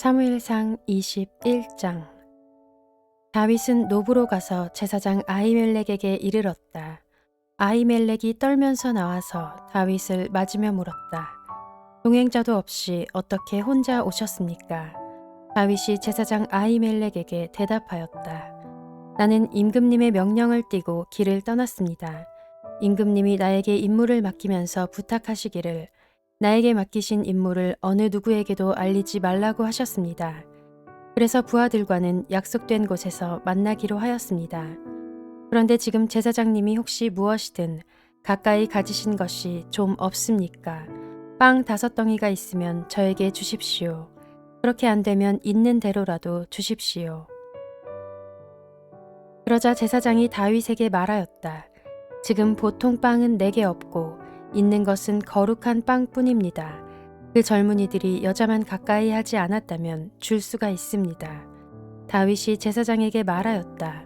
사무엘상 21장. 다윗은 노브로 가서 제사장 아히멜렉에게 이르렀다. 아히멜렉이 떨면서 나와서 다윗을 맞으며 물었다. 동행자도 없이 어떻게 혼자 오셨습니까? 다윗이 제사장 아히멜렉에게 대답하였다. 나는 임금님의 명령을 띠고 길을 떠났습니다. 임금님이 나에게 임무를 맡기면서 부탁하시기를 나에게 맡기신 임무를 어느 누구에게도 알리지 말라고 하셨습니다. 그래서 부하들과는 약속된 곳에서 만나기로 하였습니다. 그런데 지금 제사장님이 혹시 무엇이든 가까이 가지신 것이 좀 없습니까? 빵 5덩이가 있으면 저에게 주십시오. 그렇게 안 되면 있는 대로라도 주십시오. 그러자 제사장이 다윗에게 말하였다. 지금 보통 빵은 내게 없고 있는 것은 거룩한 빵뿐입니다. 그 젊은이들이 여자만 가까이 하지 않았다면 줄 수가 있습니다. 다윗이 제사장에게 말하였다.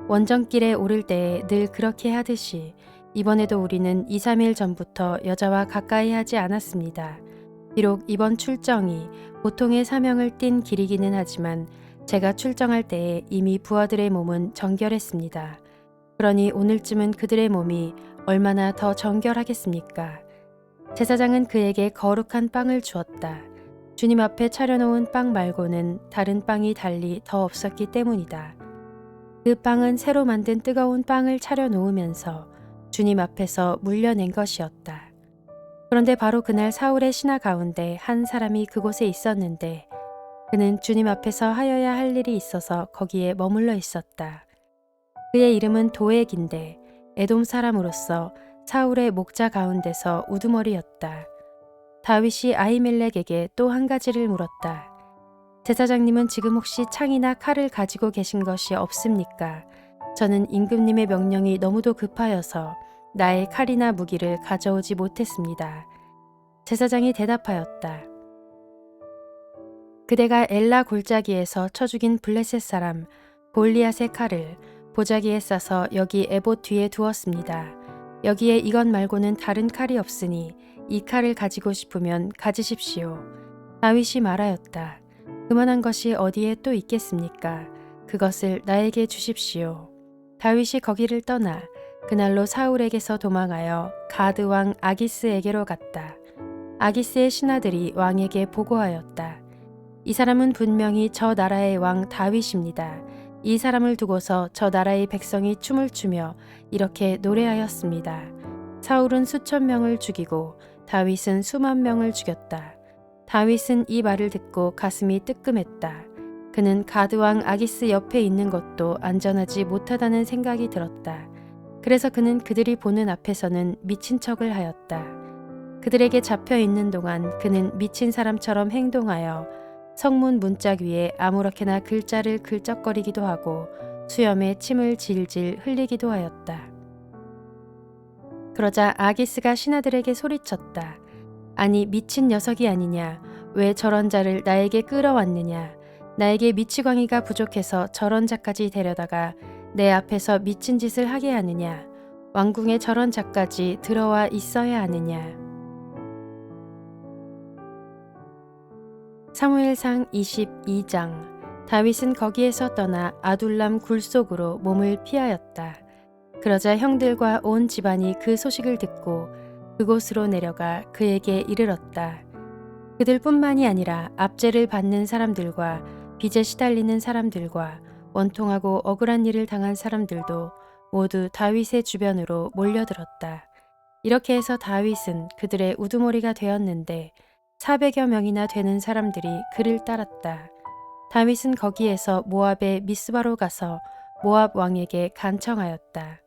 원정길에 오를 때에 늘 그렇게 하듯이 이번에도 우리는 2, 3일 전부터 여자와 가까이 하지 않았습니다. 비록 이번 출정이 보통의 사명을 띤 길이기는 하지만 제가 출정할 때에 이미 부하들의 몸은 정결했습니다. 그러니 오늘쯤은 그들의 몸이 얼마나 더 정결하겠습니까? 제사장은 그에게 거룩한 빵을 주었다. 주님 앞에 차려놓은 빵 말고는 다른 빵이 달리 더 없었기 때문이다. 그 빵은 새로 만든 뜨거운 빵을 차려놓으면서 주님 앞에서 물려낸 것이었다. 그런데 바로 그날 사울의 신하 가운데 한 사람이 그곳에 있었는데 그는 주님 앞에서 하여야 할 일이 있어서 거기에 머물러 있었다. 그의 이름은 도액인데 에돔 사람으로서 사울의 목자 가운데서 우두머리였다. 다윗이 아히멜렉에게 또 한 가지를 물었다. 제사장님은 지금 혹시 창이나 칼을 가지고 계신 것이 없습니까? 저는 임금님의 명령이 너무도 급하여서 나의 칼이나 무기를 가져오지 못했습니다. 제사장이 대답하였다. 그대가 엘라 골짜기에서 쳐 죽인 블레셋 사람 골리앗의 칼을 보자기에 싸서 여기 에봇 뒤에 두었습니다. 여기에 이것 말고는 다른 칼이 없으니 이 칼을 가지고 싶으면 가지십시오. 다윗이 말하였다. 그만한 것이 어디에 또 있겠습니까? 그것을 나에게 주십시오. 다윗이 거기를 떠나 그날로 사울에게서 도망하여 가드 왕 아기스에게로 갔다. 아기스의 신하들이 왕에게 보고하였다. 이 사람은 분명히 저 나라의 왕 다윗입니다. 이 사람을 두고서 저 나라의 백성이 춤을 추며 이렇게 노래하였습니다. 사울은 수천 명을 죽이고 다윗은 수만 명을 죽였다. 다윗은 이 말을 듣고 가슴이 뜨끔했다. 그는 가드왕 아기스 옆에 있는 것도 안전하지 못하다는 생각이 들었다. 그래서 그는 그들이 보는 앞에서는 미친 척을 하였다. 그들에게 잡혀 있는 동안 그는 미친 사람처럼 행동하여 성문 문짝 위에 아무렇게나 글자를 글적거리기도 하고 수염에 침을 질질 흘리기도 하였다. 그러자 아기스가 신하들에게 소리쳤다. 아니 미친 녀석이 아니냐. 왜 저런 자를 나에게 끌어왔느냐. 나에게 미치광이가 부족해서 저런 자까지 데려다가 내 앞에서 미친 짓을 하게 하느냐. 왕궁에 저런 자까지 들어와 있어야 하느냐. 사무엘상 22장. 다윗은 거기에서 떠나 아둘람 굴 속으로 몸을 피하였다. 그러자 형들과 온 집안이 그 소식을 듣고 그곳으로 내려가 그에게 이르렀다. 그들뿐만이 아니라 압제를 받는 사람들과 빚에 시달리는 사람들과 원통하고 억울한 일을 당한 사람들도 모두 다윗의 주변으로 몰려들었다. 이렇게 해서 다윗은 그들의 우두머리가 되었는데 400여 명이나 되는 사람들이 그를 따랐다. 다윗은 거기에서 모압의 미스바로 가서 모압 왕에게 간청하였다.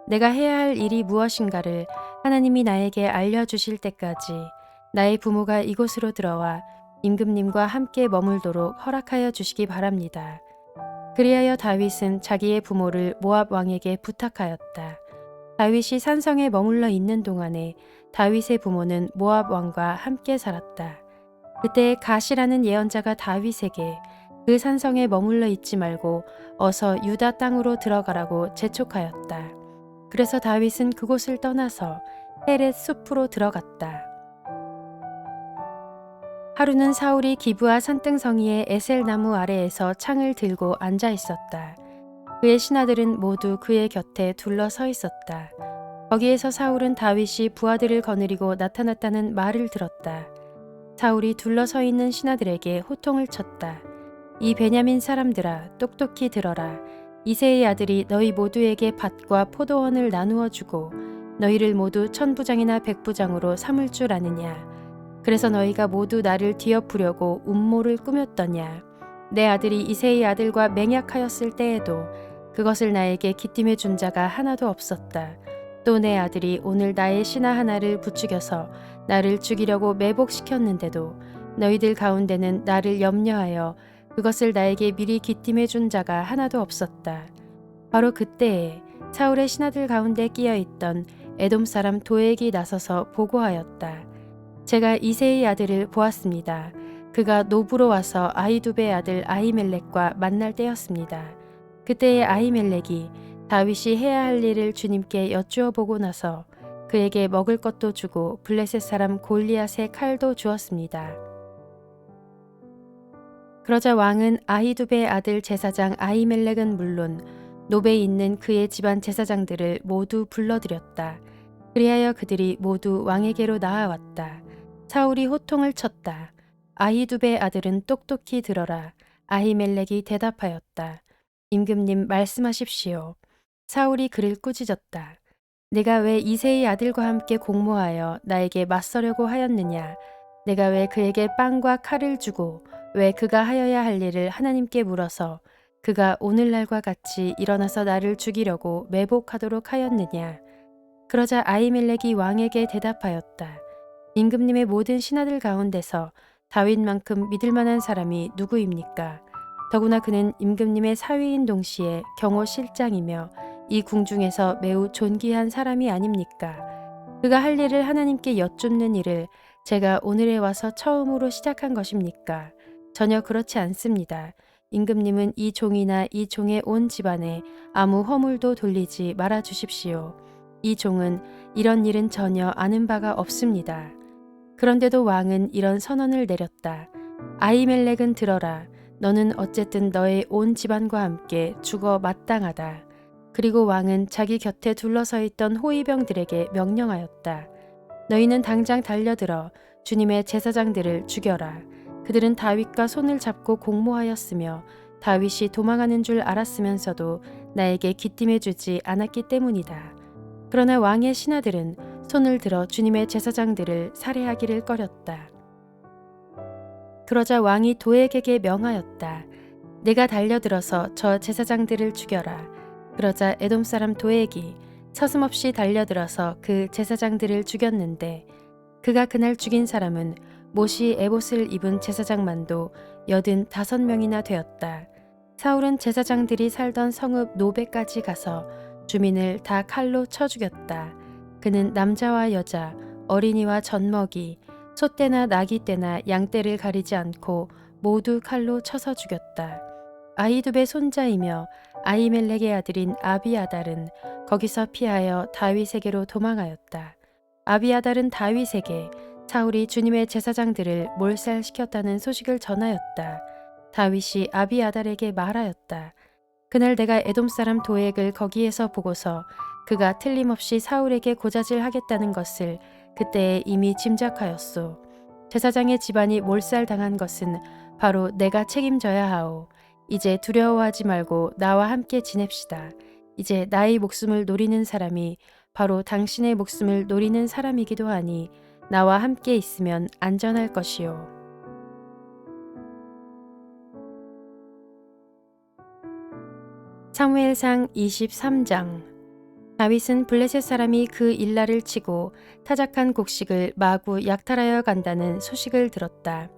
내가 해야 할 일이 무엇인가를 하나님이 나에게 알려주실 때까지 나의 부모가 이곳으로 들어와 임금님과 함께 머물도록 허락하여 주시기 바랍니다. 그리하여 다윗은 자기의 부모를 모압 왕에게 부탁하였다. 다윗이 산성에 머물러 있는 동안에 다윗의 부모는 모압 왕과 함께 살았다. 그때 가시라는 예언자가 다윗에게 그 산성에 머물러 있지 말고 어서 유다 땅으로 들어가라고 재촉하였다. 그래서 다윗은 그곳을 떠나서 헤렛 숲으로 들어갔다. 하루는 사울이 기브아 산등성이의 에셀 나무 아래에서 창을 들고 앉아 있었다. 그의 신하들은 모두 그의 곁에 둘러서 있었다. 거기에서 사울은 다윗이 부하들을 거느리고 나타났다는 말을 들었다. 사울이 둘러서 있는 신하들에게 호통을 쳤다. 이 베냐민 사람들아, 똑똑히 들어라. 이새의 아들이 너희 모두에게 밭과 포도원을 나누어 주고 너희를 모두 천부장이나 백부장으로 삼을 줄 아느냐. 그래서 너희가 모두 나를 뒤엎으려고 음모를 꾸몄더냐. 내 아들이 이새의 아들과 맹약하였을 때에도 그것을 나에게 기띔해 준 자가 하나도 없었다. 또 내 아들이 오늘 나의 신하 하나를 부추겨서 나를 죽이려고 매복시켰는데도 너희들 가운데는 나를 염려하여 그것을 나에게 미리 기띔해 준 자가 하나도 없었다. 바로 그때에 사울의 신하들 가운데 끼어 있던 에돔 사람 도액이 나서서 보고하였다. 제가 이새의 아들을 보았습니다. 그가 노브로 와서 아히두베의 아들 아히멜렉과 만날 때였습니다. 그때의 아히멜렉이 다윗이 해야 할 일을 주님께 여쭈어 보고 나서 그에게 먹을 것도 주고 블레셋 사람 골리앗의 칼도 주었습니다. 그러자 왕은 아히두베의 아들 제사장 아히멜렉은 물론 노베에 있는 그의 집안 제사장들을 모두 불러들였다. 그리하여 그들이 모두 왕에게로 나아왔다. 사울이 호통을 쳤다. 아히두베의 아들은 똑똑히 들어라. 아히멜렉이 대답하였다. 임금님 말씀하십시오. 사울이 그를 꾸짖었다. 내가 왜 이새의 아들과 함께 공모하여 나에게 맞서려고 하였느냐. 내가 왜 그에게 빵과 칼을 주고 왜 그가 하여야 할 일을 하나님께 물어서 그가 오늘날과 같이 일어나서 나를 죽이려고 매복하도록 하였느냐. 그러자 아히멜렉이 왕에게 대답하였다. 임금님의 모든 신하들 가운데서 다윗만큼 믿을 만한 사람이 누구입니까? 더구나 그는 임금님의 사위인 동시에 경호 실장이며 이 궁중에서 매우 존귀한 사람이 아닙니까? 그가 할 일을 하나님께 여쭙는 일을 제가 오늘에 와서 처음으로 시작한 것입니까? 전혀 그렇지 않습니다. 임금님은 이 종이나 이 종의 온 집안에 아무 허물도 돌리지 말아 주십시오. 이 종은 이런 일은 전혀 아는 바가 없습니다. 그런데도 왕은 이런 선언을 내렸다. 아히멜렉은 들어라. 너는 어쨌든 너의 온 집안과 함께 죽어 마땅하다. 그리고 왕은 자기 곁에 둘러서 있던 호위병들에게 명령하였다. 너희는 당장 달려들어 주님의 제사장들을 죽여라. 그들은 다윗과 손을 잡고 공모하였으며 다윗이 도망하는 줄 알았으면서도 나에게 기띔해 주지 않았기 때문이다. 그러나 왕의 신하들은 손을 들어 주님의 제사장들을 살해하기를 꺼렸다. 그러자 왕이 도액에게 명하였다. 내가 달려들어서 저 제사장들을 죽여라. 그러자 에돔 사람 도액이 서슴없이 달려들어서 그 제사장들을 죽였는데 그가 그날 죽인 사람은 모시 에봇을 입은 제사장만도 85명이나 되었다. 사울은 제사장들이 살던 성읍 노베까지 가서 주민을 다 칼로 쳐 죽였다. 그는 남자와 여자, 어린이와 젖먹이, 소떼나 나귀떼나 양떼를 가리지 않고 모두 칼로 쳐서 죽였다. 아히두베 손자이며 아히멜렉의 아들인 아비아달은 거기서 피하여 다윗에게로 도망하였다. 아비아달은 다윗에게 사울이 주님의 제사장들을 몰살시켰다는 소식을 전하였다. 다윗이 아비아달에게 말하였다. 그날 내가 에돔 사람 도액을 거기에서 보고서 그가 틀림없이 사울에게 고자질하겠다는 것을 그때에 이미 짐작하였소. 제사장의 집안이 몰살당한 것은 바로 내가 책임져야 하오. 이제 두려워하지 말고 나와 함께 지냅시다. 이제 나의 목숨을 노리는 사람이 바로 당신의 목숨을 노리는 사람이기도 하니 나와 함께 있으면 안전할 것이요. 사무엘상 23장. 다윗은 블레셋 사람이 그 일라를 치고 타작한 곡식을 마구 약탈하여 간다는 소식을 들었다.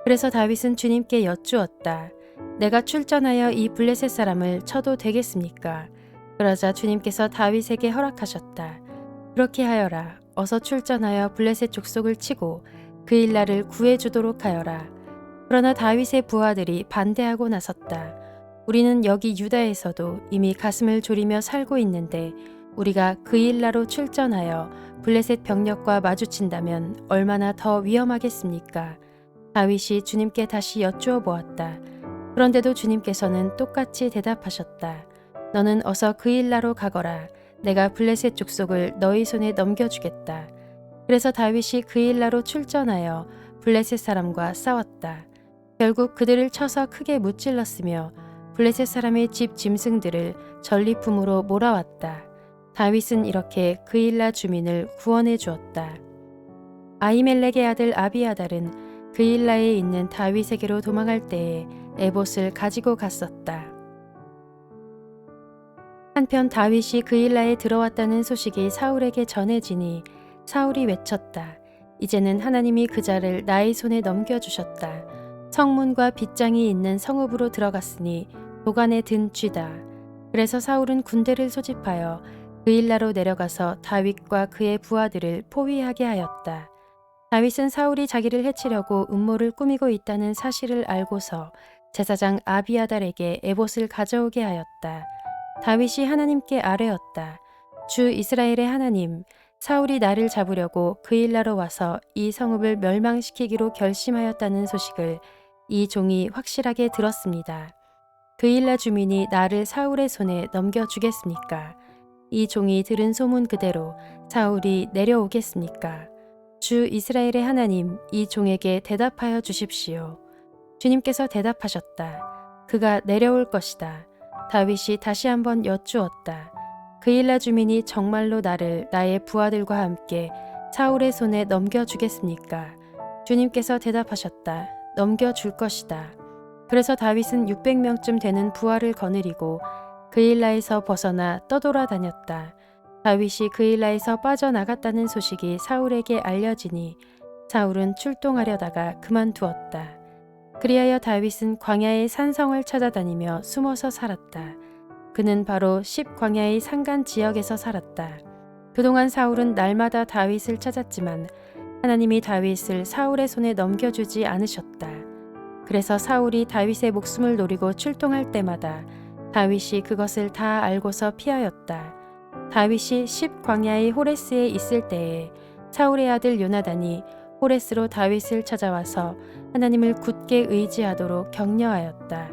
그래서 다윗은 주님께 여쭈었다. 내가 출전하여 이 블레셋 사람을 쳐도 되겠습니까? 그러자 주님께서 다윗에게 허락하셨다. 그렇게 하여라. 어서 출전하여 블레셋 족속을 치고 그 일라를 구해주도록 하여라. 그러나 다윗의 부하들이 반대하고 나섰다. 우리는 여기 유다에서도 이미 가슴을 졸이며 살고 있는데 우리가 그 일라로 출전하여 블레셋 병력과 마주친다면 얼마나 더 위험하겠습니까? 다윗이 주님께 다시 여쭈어 보았다. 그런데도 주님께서는 똑같이 대답하셨다. 너는 어서 그일라로 가거라. 내가 블레셋 족속을 너희 손에 넘겨주겠다. 그래서 다윗이 그일라로 출전하여 블레셋 사람과 싸웠다. 결국 그들을 쳐서 크게 무찔렀으며 블레셋 사람의 집 짐승들을 전리품으로 몰아왔다. 다윗은 이렇게 그일라 주민을 구원해 주었다. 아히멜렉의 아들 아비아달은 그일라에 있는 다윗에게로 도망할 때에 에봇을 가지고 갔었다. 한편 다윗이 그일라에 들어왔다는 소식이 사울에게 전해지니 사울이 외쳤다. 이제는 하나님이 그자를 나의 손에 넘겨주셨다. 성문과 빗장이 있는 성읍으로 들어갔으니 도간에 든 쥐다. 그래서 사울은 군대를 소집하여 그일라로 내려가서 다윗과 그의 부하들을 포위하게 하였다. 다윗은 사울이 자기를 해치려고 음모를 꾸미고 있다는 사실을 알고서 제사장 아비아달에게 에봇을 가져오게 하였다. 다윗이 하나님께 아뢰었다. 주 이스라엘의 하나님, 사울이 나를 잡으려고 그일라로 와서 이 성읍을 멸망시키기로 결심하였다는 소식을 이 종이 확실하게 들었습니다. 그일라 주민이 나를 사울의 손에 넘겨주겠습니까? 이 종이 들은 소문 그대로 사울이 내려오겠습니까? 주 이스라엘의 하나님, 이 종에게 대답하여 주십시오. 주님께서 대답하셨다. 그가 내려올 것이다. 다윗이 다시 한번 여쭈었다. 그일라 주민이 정말로 나를 나의 부하들과 함께 사울의 손에 넘겨주겠습니까? 주님께서 대답하셨다. 넘겨줄 것이다. 그래서 다윗은 600명쯤 되는 부하를 거느리고 그일라에서 벗어나 떠돌아다녔다. 다윗이 그일라에서 빠져나갔다는 소식이 사울에게 알려지니 사울은 출동하려다가 그만두었다. 그리하여 다윗은 광야의 산성을 찾아다니며 숨어서 살았다. 그는 바로 십광야의 산간 지역에서 살았다. 그동안 사울은 날마다 다윗을 찾았지만 하나님이 다윗을 사울의 손에 넘겨주지 않으셨다. 그래서 사울이 다윗의 목숨을 노리고 출동할 때마다 다윗이 그것을 다 알고서 피하였다. 다윗이 십광야의 호레스에 있을 때에 사울의 아들 요나단이 호레스로 다윗을 찾아와서 하나님을 굳게 의지하도록 격려하였다.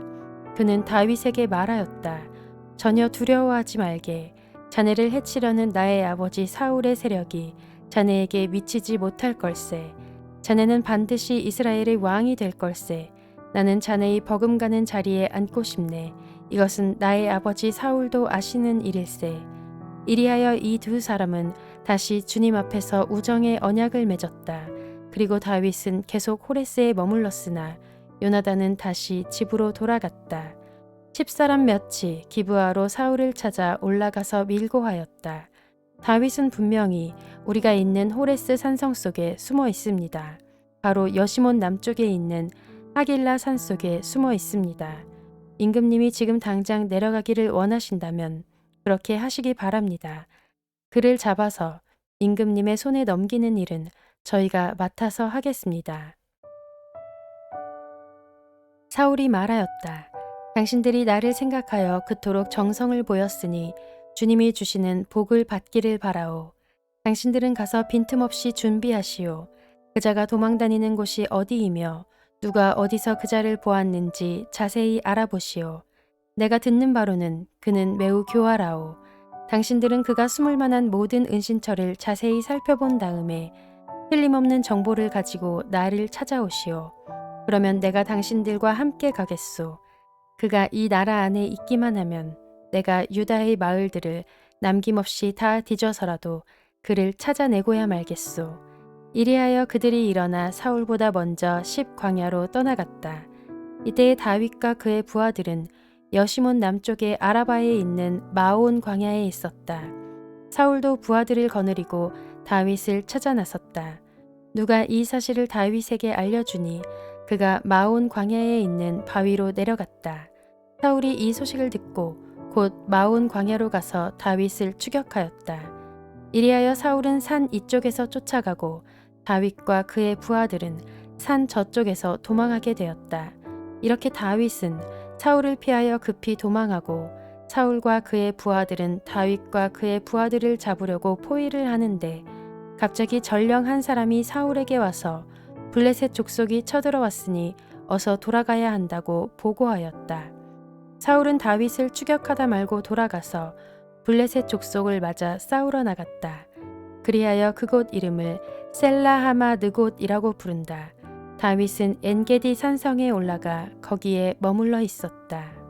그는 다윗에게 말하였다. 전혀 두려워하지 말게. 자네를 해치려는 나의 아버지 사울의 세력이 자네에게 미치지 못할 걸세. 자네는 반드시 이스라엘의 왕이 될 걸세. 나는 자네의 버금가는 자리에 앉고 싶네. 이것은 나의 아버지 사울도 아시는 일일세. 이리하여 이 두 사람은 다시 주님 앞에서 우정의 언약을 맺었다. 그리고 다윗은 계속 호레스에 머물렀으나 요나단은 다시 집으로 돌아갔다. 10사람 몇이 기브아로 사울을 찾아 올라가서 밀고 하였다. 다윗은 분명히 우리가 있는 호레스 산성 속에 숨어 있습니다. 바로 여시몬 남쪽에 있는 하길라 산 속에 숨어 있습니다. 임금님이 지금 당장 내려가기를 원하신다면 그렇게 하시기 바랍니다. 그를 잡아서 임금님의 손에 넘기는 일은 저희가 맡아서 하겠습니다. 사울이 말하였다. 당신들이 나를 생각하여 그토록 정성을 보였으니 주님이 주시는 복을 받기를 바라오. 당신들은 가서 빈틈없이 준비하시오. 그자가 도망다니는 곳이 어디이며 누가 어디서 그자를 보았는지 자세히 알아보시오. 내가 듣는 바로는 그는 매우 교활하오. 당신들은 그가 숨을 만한 모든 은신처를 자세히 살펴본 다음에 틀림없는 정보를 가지고 나를 찾아오시오. 그러면 내가 당신들과 함께 가겠소. 그가 이 나라 안에 있기만 하면 내가 유다의 마을들을 남김없이 다 뒤져서라도 그를 찾아내고야 말겠소. 이리하여 그들이 일어나 사울보다 먼저 십광야로 떠나갔다. 이때에 다윗과 그의 부하들은 여시몬 남쪽의 아라바에 있는 마온 광야에 있었다. 사울도 부하들을 거느리고 다윗을 찾아 나섰다. 누가 이 사실을 다윗에게 알려주니 그가 마온 광야에 있는 바위로 내려갔다. 사울이 이 소식을 듣고 곧 마온 광야로 가서 다윗을 추격하였다. 이리하여 사울은 산 이쪽에서 쫓아가고 다윗과 그의 부하들은 산 저쪽에서 도망하게 되었다. 이렇게 다윗은 사울을 피하여 급히 도망하고 사울과 그의 부하들은 다윗과 그의 부하들을 잡으려고 포위를 하는데 갑자기 전령 한 사람이 사울에게 와서 블레셋 족속이 쳐들어왔으니 어서 돌아가야 한다고 보고하였다. 사울은 다윗을 추격하다 말고 돌아가서 블레셋 족속을 맞아 싸우러 나갔다. 그리하여 그곳 이름을 셀라하마 느곳이라고 부른다. 다윗은 엔게디 산성에 올라가 거기에 머물러 있었다.